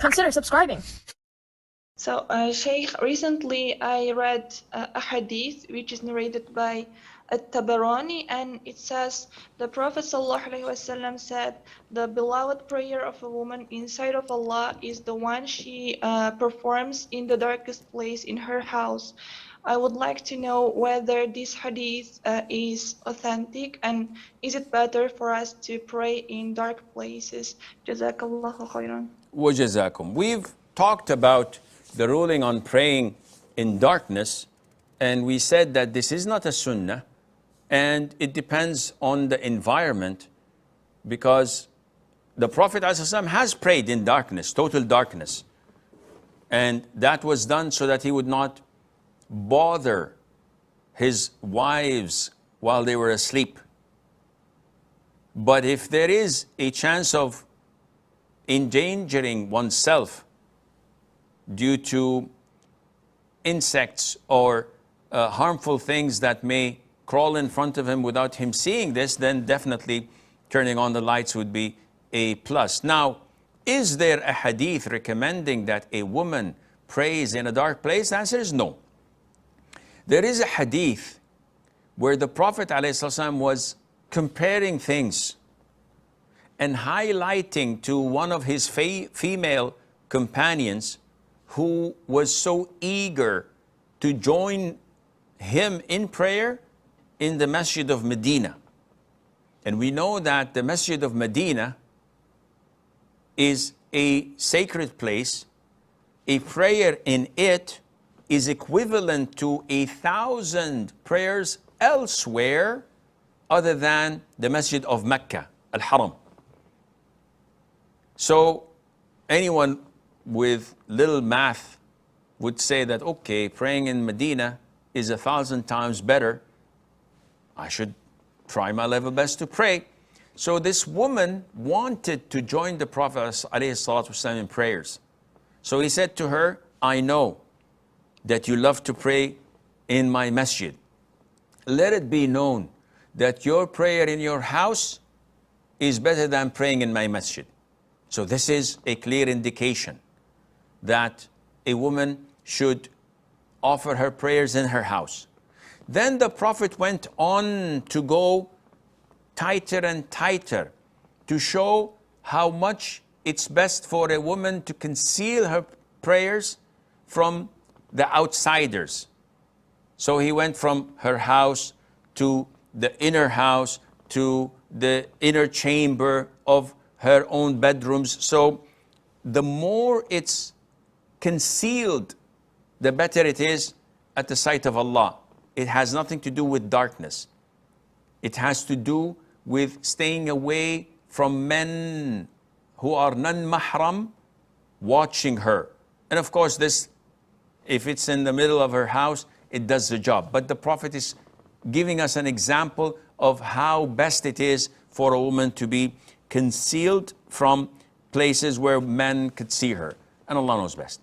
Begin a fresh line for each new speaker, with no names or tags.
consider subscribing.
So, Sheikh, recently I read a hadith which is narrated by at-Tabarani, and it says the Prophet ﷺ said, the beloved prayer of a woman inside of Allah is the one she performs in the darkest place in her house. I would like to know whether this hadith is authentic, and is it better for us to pray in dark places? Jazakallahu khairan.
وَجَزَاكُمْ. We've talked about the ruling on praying in darkness, and we said that this is not a sunnah, and it depends on the environment, because the Prophet ﷺ has prayed in darkness, total darkness, and that was done so that he would not bother his wives while they were asleep. But if there is a chance of endangering oneself due to insects or harmful things that may crawl in front of him without him seeing this, then definitely turning on the lights would be a plus. Now, is there a hadith recommending that a woman prays in a dark place? The answer is no. There is a hadith where the Prophet ﷺ was comparing things and highlighting to one of his female companions who was so eager to join him in prayer in the Masjid of Medina. And we know that the Masjid of Medina is a sacred place. A prayer in it is equivalent to 1,000 prayers elsewhere other than the Masjid of Mecca, al-Haram. So anyone with little math would say that, okay, praying in Medina is 1,000 times better. I should try my level best to pray. So this woman wanted to join the Prophet ﷺ in prayers. So he said to her, I know that you love to pray in my masjid. Let it be known that your prayer in your house is better than praying in my masjid. So this is a clear indication that a woman should offer her prayers in her house. Then the Prophet went on to go tighter and tighter to show how much it's best for a woman to conceal her prayers from the outsiders. So he went from her house to the inner house to the inner chamber of her own bedrooms. So the more it's concealed, the better it is at the sight of Allah. It has nothing to do with darkness. It has to do with staying away from men who are non-mahram watching her. And of course, this, if it's in the middle of her house, it does the job. But the Prophet is giving us an example of how best it is for a woman to be concealed from places where men could see her. And Allah knows best.